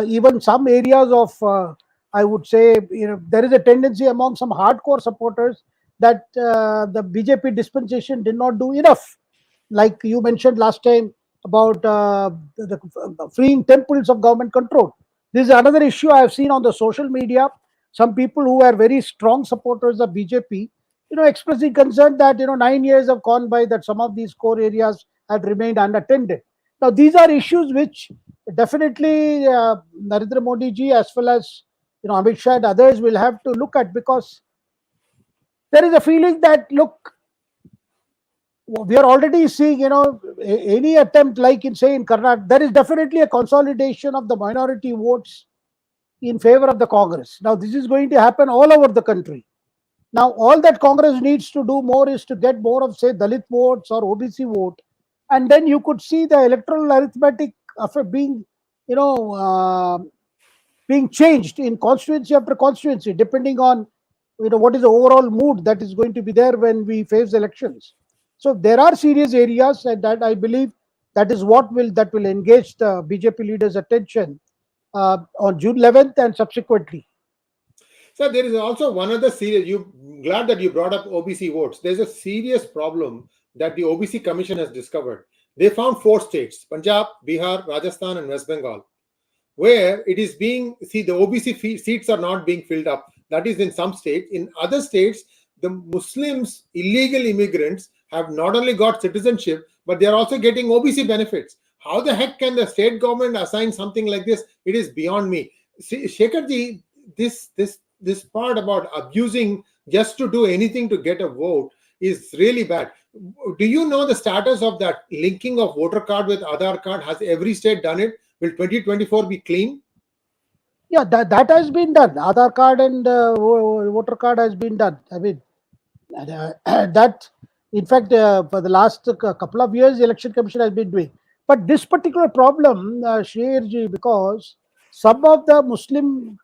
even some areas of, I would say, there is a tendency among some hardcore supporters that the BJP dispensation did not do enough. Like you mentioned last time about the freeing temples of government control. This is another issue I have seen on the social media. Some people who are very strong supporters of BJP, expressing concern that 9 years have gone by, that some of these core areas had remained unattended. Now these are issues which definitely Narendra Modi ji, as well as Amit Shah and others, will have to look at, because there is a feeling that, look, we are already seeing, any attempt, like in, say, in Karnataka, there is definitely a consolidation of the minority votes in favor of the Congress. Now, this is going to happen all over the country. Now, all that Congress needs to do more is to get more of, say, Dalit votes or OBC vote, and then you could see the electoral arithmetic of it being, you know, being changed in constituency after constituency, depending on what is the overall mood that is going to be there when we face elections. So there are serious areas, and that I believe that is what will engage the BJP leaders' attention on June 11th and subsequently. So there is also one other serious. You glad that you brought up OBC votes. There's a serious problem that the OBC Commission has discovered. They found 4 states: Punjab, Bihar, Rajasthan, and West Bengal, where it is being, see, the OBC seats are not being filled up. That is in some states. In other states, the Muslims, illegal immigrants, have not only got citizenship, but they are also getting OBC benefits. How the heck can the state government assign something like this? It is beyond me. See, Shekharji, this part about abusing just to do anything to get a vote is really bad. Do you know the status of that linking of voter card with Aadhaar card? Has every state done it? Will 2024 be clean? Yeah, that has been done. Aadhaar card and voter card has been done. I mean, that, in fact, for the last couple of years, the Election Commission has been doing. But this particular problem, Sherji, because some of the Muslim,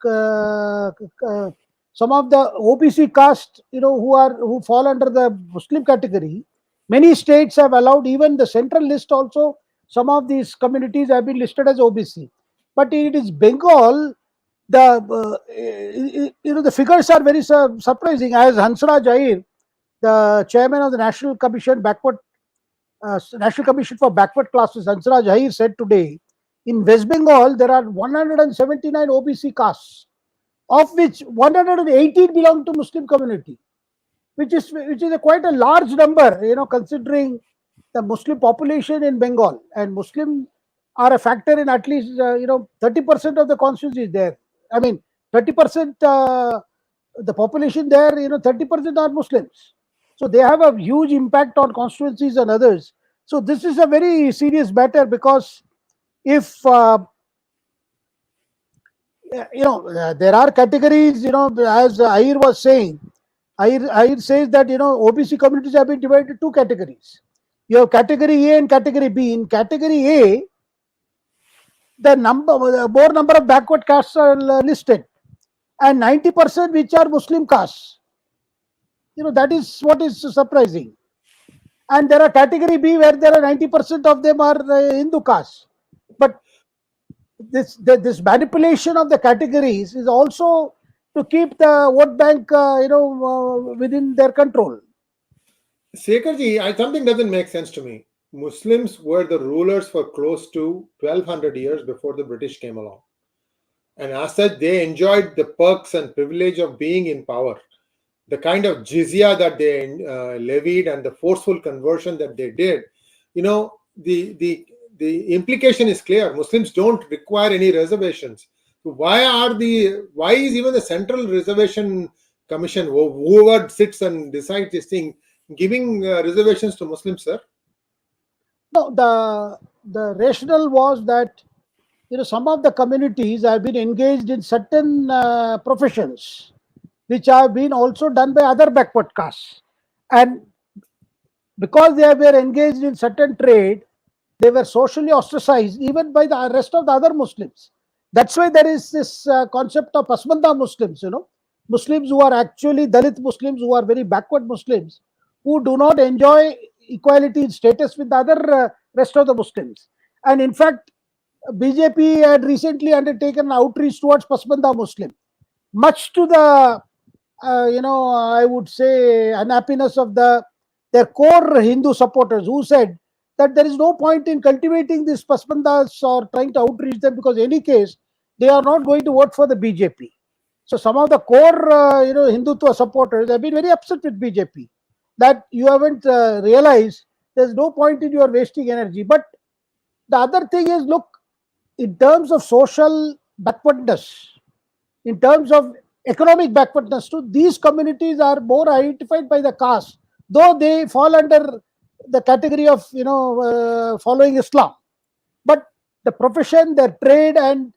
some of the OBC caste, who fall under the Muslim category, many states have allowed, even the central list also, some of these communities have been listed as OBC. But it is Bengal, the figures are very surprising. As Hansraj Ahir, the chairman of the National Commission for Backward Classes, Hansraj Ahir, said today, in West Bengal there are 179 OBC castes, of which 118 belong to Muslim community, which is quite a large number, considering the Muslim population in Bengal, and Muslim are a factor in at least 30% of the constituency is there. I mean, 30%, the population there, 30% are Muslims. So they have a huge impact on constituencies and others. So this is a very serious matter, because if there are categories, as Ayer was saying, Ayer says that OBC communities have been divided into 2 categories. You have category A and category B. In category A, the more number of backward castes are listed, and 90% which are Muslim castes. That is what is surprising. And there are category B where there are 90% of them are Hindu castes. But this manipulation of the categories is also to keep the vote bank, within their control. Shekharji, something doesn't make sense to me. Muslims were the rulers for close to 1200 years before the British came along. And as such, they enjoyed the perks and privilege of being in power. The kind of jizya that they levied and the forceful conversion that they did, the implication is clear. Muslims don't require any reservations. So why is even the Central Reservation Commission, whoever sits and decides this thing, giving reservations to Muslims, sir? No, the rationale was that some of the communities have been engaged in certain professions which have been also done by other backward castes, and because they were engaged in certain trade, they were socially ostracized even by the rest of the other Muslims. That's why there is this concept of Pasmanda Muslims, Muslims who are actually Dalit Muslims, who are very backward Muslims, who do not enjoy equality in status with the other rest of the Muslims. And in fact, BJP had recently undertaken outreach towards Pasmanda Muslim, much to the I would say unhappiness of their core Hindu supporters, who said that there is no point in cultivating these Pasmandas or trying to outreach them, because in any case they are not going to vote for the BJP. So some of the core Hindutva supporters have been very upset with BJP that you haven't realized there's no point in your wasting energy. But the other thing is, look, in terms of social backwardness, in terms of economic backwardness too, these communities are more identified by the caste, though they fall under the category of following Islam. But the profession, their trade, and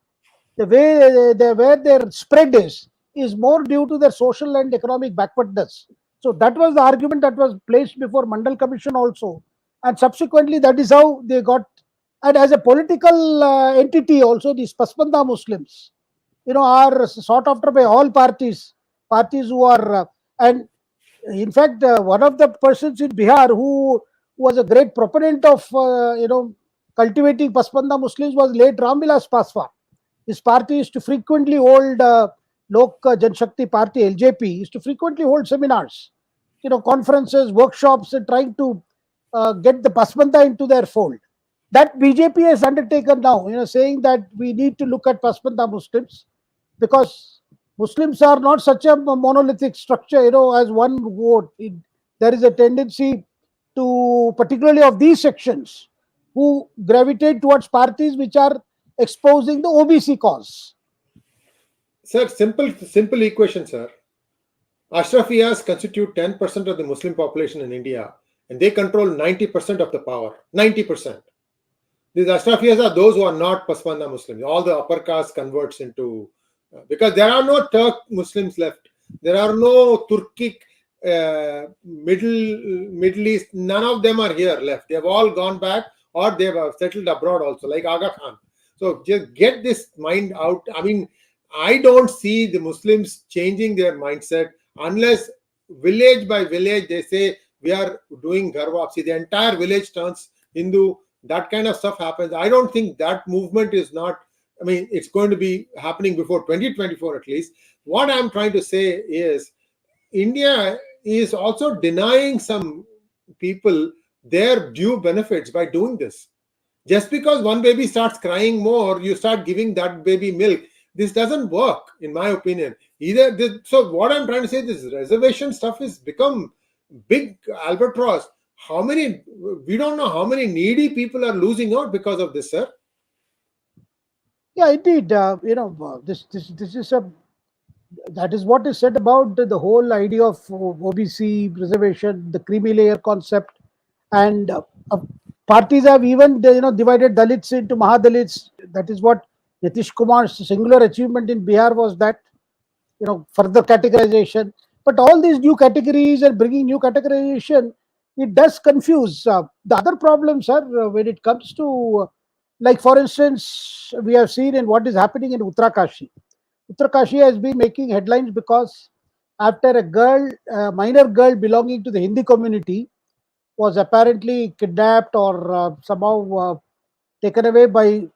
the way where their spread is more due to their social and economic backwardness. So that was the argument that was placed before Mandal Commission also, and subsequently that is how they got. And as a political entity also, these Pasmanda Muslims, are sought after by all parties who are, and in fact, one of the persons in Bihar who was a great proponent of, cultivating Pasmanda Muslims was late Ramvilas Paswan. His party used to frequently hold, Lok Janshakti Party, LJP, used to frequently hold seminars, conferences, workshops, and trying to get the Pasmanda into their fold. That BJP has undertaken now, saying that we need to look at Pasmanda Muslims, because Muslims are not such a monolithic structure, as one vote. There is a tendency to, particularly of these sections, who gravitate towards parties which are exposing the OBC cause. Sir, simple equation, sir. Ashrafiyas constitute 10% of the Muslim population in India, and they control 90% of the power. 90%. These Ashrafiyas are those who are not Pasmanda Muslims. All the upper caste converts into, because there are no Turk Muslims left. There are no Turkic, Middle East. None of them are here left. They have all gone back, or they have settled abroad also, like Aga Khan. So just get this mind out. I mean, I don't see the Muslims changing their mindset unless village by village they say we are doing Garwa. See, the entire village turns Hindu. That kind of stuff happens. I don't think that movement is not, I mean, it's going to be happening before 2024 at least. What I'm trying to say is India is also denying some people their due benefits by doing this. Just because one baby starts crying more, you start giving that baby milk. This doesn't work, in my opinion. So what I'm trying to say, this reservation stuff has become big albatross. We don't know how many needy people are losing out because of this, sir. Yeah, indeed. This is that is what is said about the whole idea of OBC reservation, the creamy layer concept, and parties have even divided Dalits into Mahadalits. That is what Nitish Kumar's singular achievement in Bihar was, that further categorization. But all these new categories and bringing new categorization, it does confuse. The other problems are when it comes to, like for instance, we have seen in what is happening in Uttarakashi. Uttarakashi has been making headlines because after a minor girl belonging to the Hindi community was apparently kidnapped or somehow taken away by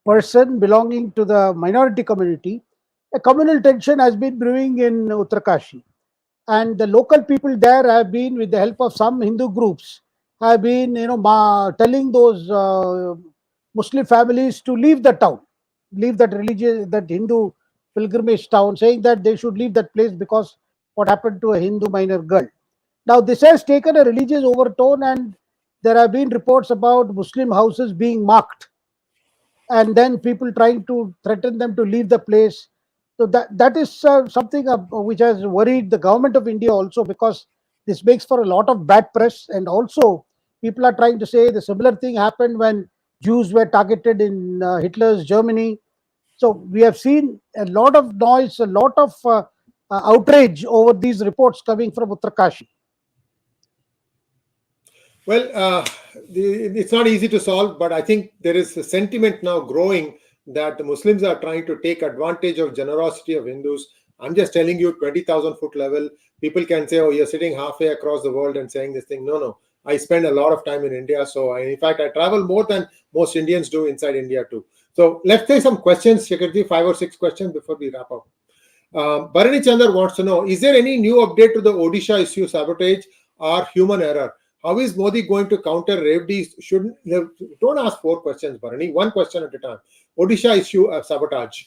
person belonging to the minority community, a communal tension has been brewing in Uttarakashi. And the local people there have been, with the help of some Hindu groups, have been, telling those Muslim families to leave the town, leave that Hindu pilgrimage town, saying that they should leave that place because what happened to a Hindu minor girl. Now, this has taken a religious overtone, and there have been reports about Muslim houses being marked, and then people trying to threaten them to leave the place. So that is something which has worried the government of India also, because this makes for a lot of bad press. And also, people are trying to say the similar thing happened when Jews were targeted in Hitler's Germany. So we have seen a lot of noise, a lot of outrage over these reports coming from Uttarakashi. Well, it's not easy to solve, but I think there is a sentiment now growing that the Muslims are trying to take advantage of generosity of Hindus. I'm just telling you 20,000 foot level. People can say, oh, you're sitting halfway across the world and saying this thing. No, no. I spend a lot of time in India. So, in fact, I travel more than most Indians do inside India too. So, let's take some questions, Shekharji, 5 or 6 questions before we wrap up. Bharani Chandar wants to know, is there any new update to the Odisha issue sabotage or human error? How is Modi going to counter Revdi's? Don't ask 4 questions, Bharani. One question at a time. Odisha issue sabotage.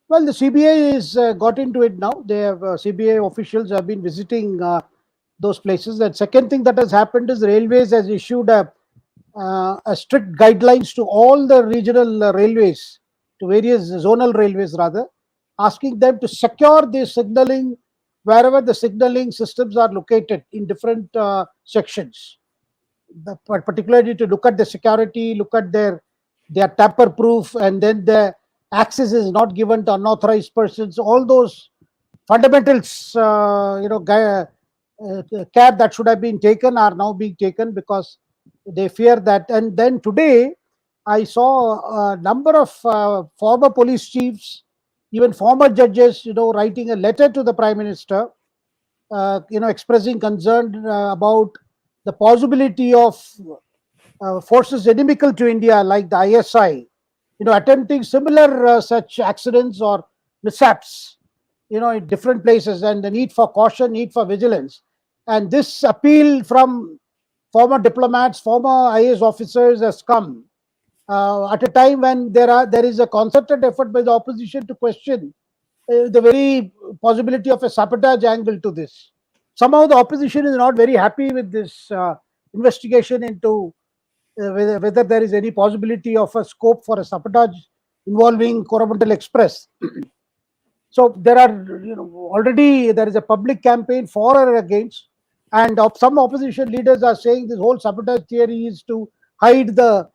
Well, the CBI is got into it now. They have CBI officials have been visiting those places. And second thing that has happened is Railways has issued a strict guidelines to all the regional railways, to various zonal railways rather, asking them to secure the signaling wherever the signaling systems are located in different sections. Particularly to look at the security, look at their tamper proof, and then the access is not given to unauthorized persons. All those fundamentals, care that should have been taken are now being taken because they fear that. And then today, I saw a number of former police chiefs, even former judges, writing a letter to the Prime Minister, expressing concern about the possibility of forces inimical to India, like the ISI, attempting similar such accidents or mishaps, in different places, and the need for caution, need for vigilance. And this appeal from former diplomats, former IAS officers has come at a time when there is a concerted effort by the opposition to question the very possibility of a sabotage angle to this. Somehow the opposition is not very happy with this investigation into whether there is any possibility of a scope for a sabotage involving Coromandel Express. So there are, already there is a public campaign for or against, and some opposition leaders are saying this whole sabotage theory is to hide the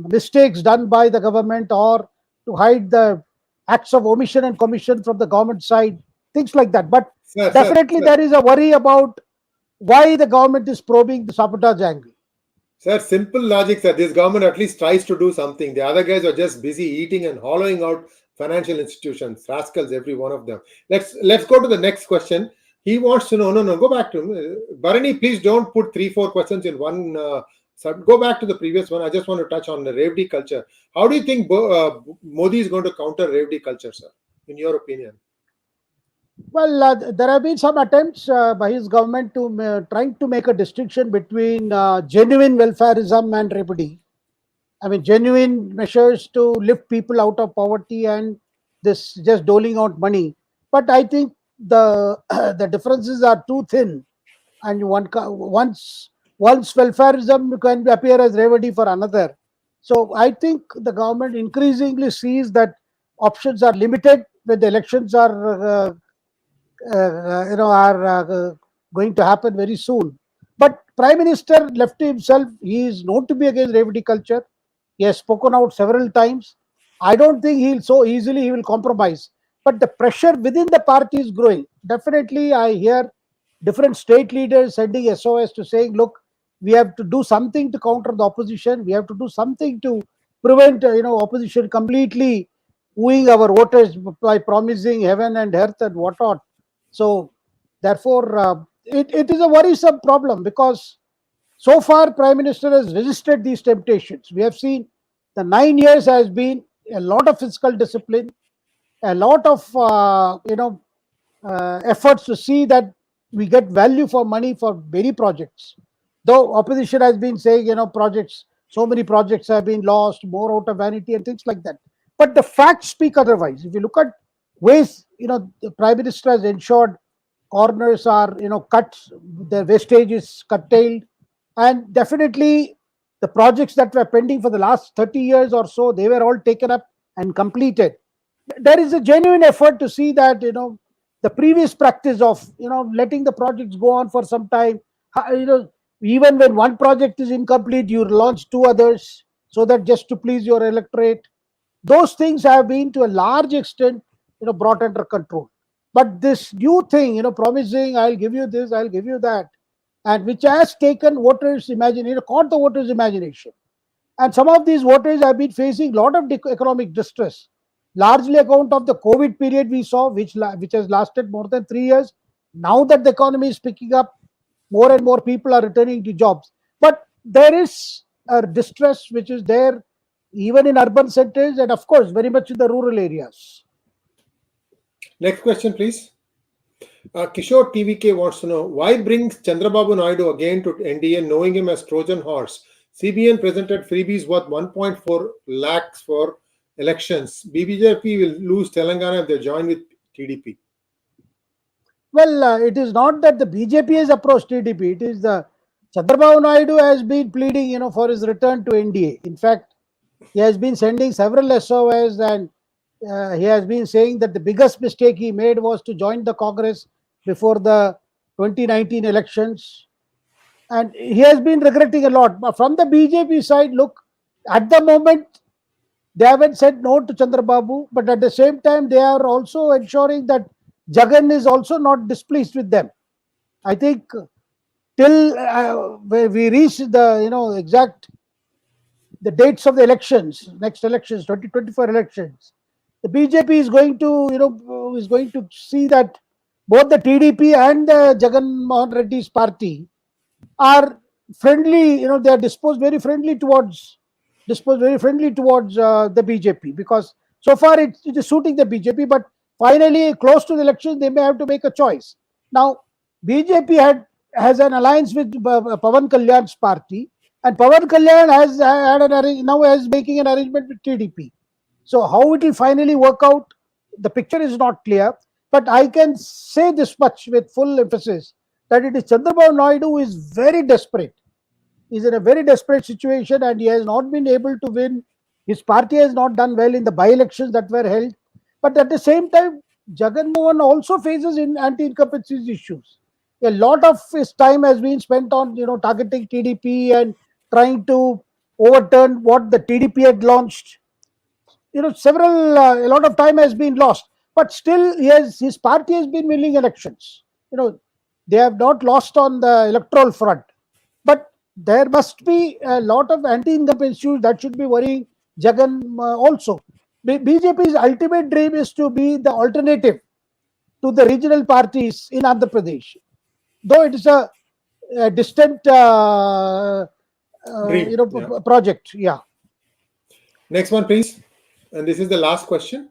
mistakes done by the government, or to hide the acts of omission and commission from the government side, things like that. But definitely there is a worry about why the government is probing the sabotage angle. Sir, simple logic, sir. This government at least tries to do something. The other guys are just busy eating and hollowing out financial institutions. Rascals, every one of them. Let's go to the next question. He wants to know. No, go back to him. Bharani, please don't put 3-4 questions in one. Go back to the previous one. I just want to touch on the Revdi culture. How do you think Modi is going to counter Revdi culture, sir, in your opinion? Well, there have been some attempts by his government to trying to make a distinction between genuine welfareism and Revdi. I mean, genuine measures to lift people out of poverty and this just doling out money. But I think the the differences are too thin, and once welfareism can appear as remedy for another. So I think the government increasingly sees that options are limited when the elections are going to happen very soon. But Prime Minister left himself, he is known to be against remedy culture. He has spoken out several times. I don't think he'll so easily he will compromise. But the pressure within the party is growing. Definitely, I hear different state leaders sending SOS to saying, look, we have to do something to counter the opposition. We have to do something to prevent, opposition completely wooing our voters by promising heaven and earth and whatnot. So, therefore, it is a worrisome problem because so far, Prime Minister has resisted these temptations. We have seen the 9 years has been a lot of fiscal discipline, a lot of efforts to see that we get value for money for many projects. Though opposition has been saying, projects, so many projects have been lost, more out of vanity and things like that. But the facts speak otherwise. If you look at ways, the Prime Minister has ensured corners are, cut, the wastage is curtailed, and definitely the projects that were pending for the last 30 years or so, they were all taken up and completed. There is a genuine effort to see that, the previous practice of, letting the projects go on for some time, even when one project is incomplete, you launch two others so that just to please your electorate. Those things have been to a large extent, brought under control. But this new thing, promising I'll give you this, I'll give you that, and which has taken voters' imagination, caught the voters' imagination. And some of these voters have been facing a lot of economic distress. largely account of the COVID period we saw, which has lasted more than 3 years. Now that the economy is picking up, more and more people are returning to jobs. But there is a distress which is there even in urban centers and, of course, very much in the rural areas. Next question, please. Kishore TVK wants to know why brings Chandrababu Naidu again to NDA knowing him as Trojan horse. CBN presented freebies worth 1.4 lakhs for elections. BJP will lose Telangana if they join with TDP. Well, it is not that the BJP has approached TDP. It is the Chandrababu Naidu has been pleading, for his return to NDA. In fact, he has been sending several SOS, and he has been saying that the biggest mistake he made was to join the Congress before the 2019 elections. And he has been regretting a lot. But from the BJP side, look, at the moment, they haven't said no to Chandrababu, but at the same time, they are also ensuring that Jagan is also not displeased with them. I think till where we reach the exact the dates of the elections, next elections, 2024 elections, the BJP is going to see that both the TDP and the Jagan Mohan Reddy's party are friendly. They are disposed very friendly towards the BJP, because so far it is suiting the BJP. But finally, close to the election, they may have to make a choice. Now, BJP has an alliance with Pawan Kalyan's party, and Pawan Kalyan now is making an arrangement with TDP. So how it will finally work out, the picture is not clear. But I can say this much with full emphasis, that it is Chandrababu Naidu who is very desperate. He's in a very desperate situation, and he has not been able to win. His party has not done well in the by-elections that were held. But at the same time, Jagan Mohan also faces anti-incumbency issues. A lot of his time has been spent on targeting TDP and trying to overturn what the TDP had launched. A lot of time has been lost, but still his party has been winning elections. They have not lost on the electoral front, but there must be a lot of anti-incumbent issues that should be worrying Jagan also. BJP's ultimate dream is to be the alternative to the regional parties in Andhra Pradesh, though it is a distant Dream. Yeah. project. Yeah. Next one, please. And this is the last question.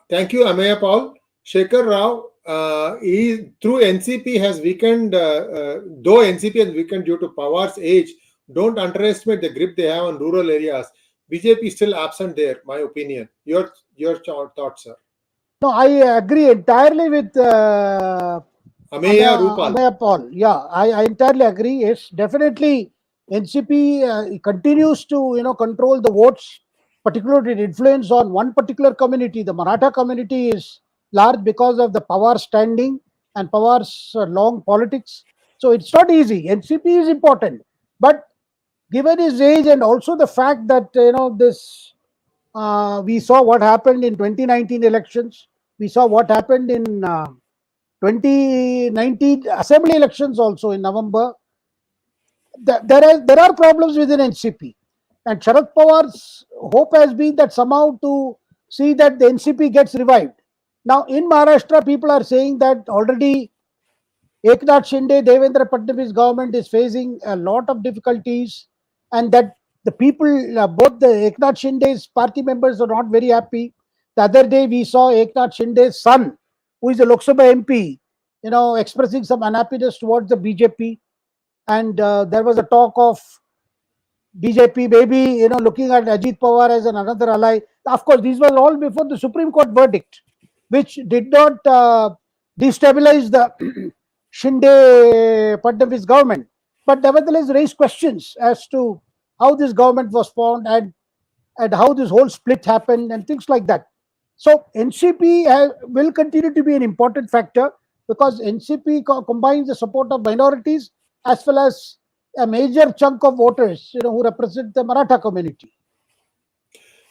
Thank you, Amaya Paul. Shekhar Rao, through NCP has weakened, though NCP has weakened due to Pawar's age, don't underestimate the grip they have on rural areas. BJP is still absent there, my opinion. Your thoughts, sir? No, I agree entirely with Amaya Paul. Yeah, I entirely agree. Yes, definitely NCP continues to control the votes, particularly influence on one particular community. The Maratha community is large because of the Pawar standing and Pawar's long politics. So it's not easy. NCP is important, but given his age and also the fact that this we saw what happened in 2019 elections, we saw what happened in 2019 assembly elections also in November. There are problems within NCP, and Sharad Pawar's hope has been that somehow to see that the NCP gets revived. Now in Maharashtra, people are saying that already Eknath Shinde, Devendra Fadnavis government is facing a lot of difficulties, and that the people, both the Eknath Shinde's party members, are not very happy. The other day, we saw Eknath Shinde's son, who is a Lok Sabha MP, expressing some unhappiness towards the BJP, and there was a talk of BJP maybe looking at Ajit Pawar as another ally. Of course, these were all before the Supreme Court verdict, which did not destabilize the Shinde Fadnavis government, but nevertheless raised questions as to how this government was formed, and how this whole split happened and things like that. So NCP will continue to be an important factor, because NCP combines the support of minorities as well as a major chunk of voters who represent the Maratha community.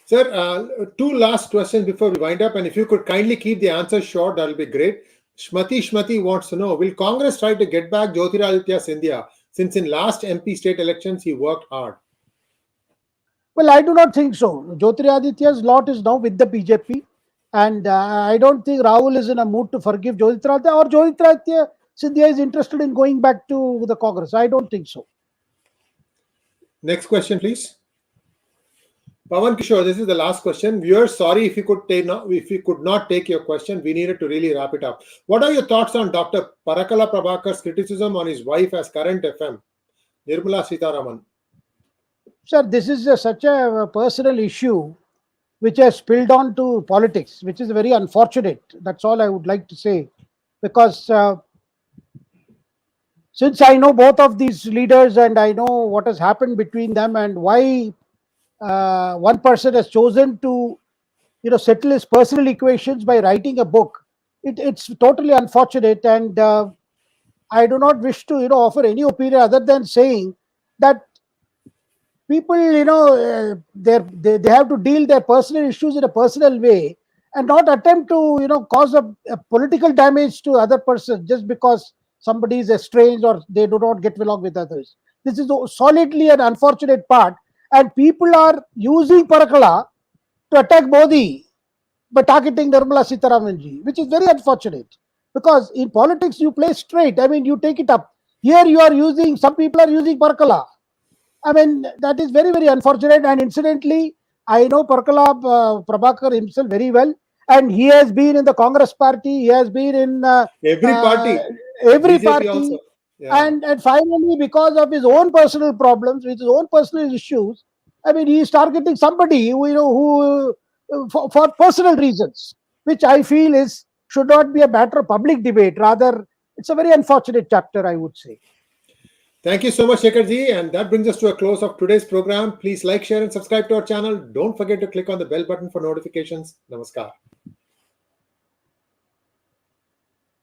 Sir, two last questions before we wind up, and if you could kindly keep the answers short, that will be great. Shmati wants to know, will Congress try to get back Jyotiraditya Scindia, since in last MP state elections he worked hard? Well, I do not think so. Jyotiraditya's lot is now with the BJP, and I don't think Rahul is in a mood to forgive Jyotiraditya, or Jyotiraditya Scindia is interested in going back to the Congress. I don't think so. Next question, please. Pawan Kishore, this is the last question. We are sorry if we could not take your question. We needed to really wrap it up. What are your thoughts on Dr. Parakala Prabhaka's criticism on his wife as current FM, Nirmala Sitharaman? Sir, this is such a personal issue which has spilled on to politics, which is very unfortunate. That's all I would like to say. Because since I know both of these leaders and I know what has happened between them and why one person has chosen to settle his personal equations by writing a book, it's totally unfortunate. And I do not wish to offer any opinion other than saying that people they have to deal their personal issues in a personal way and not attempt to cause a political damage to other person just because somebody is estranged or they do not get along with others. This is solidly an unfortunate part, and people are using Parakala to attack Modi by targeting Nirmala Sitharamanji, which is very unfortunate. Because in politics, you play straight. I mean, you take it up. Here, some people are using Parakala. I mean, that is very, very unfortunate. And incidentally, I know Parakala Prabhakar himself very well. And he has been in the Congress party. He has been in Every party, every BJP also. party. Yeah. And finally, because of his own personal problems, with his own personal issues, I mean, he is targeting somebody who for personal reasons, which I feel should not be a matter of public debate. Rather, it's a very unfortunate chapter, I would say. Thank you so much, Shekhar ji. And that brings us to a close of today's program. Please like, share, and subscribe to our channel. Don't forget to click on the bell button for notifications. Namaskar.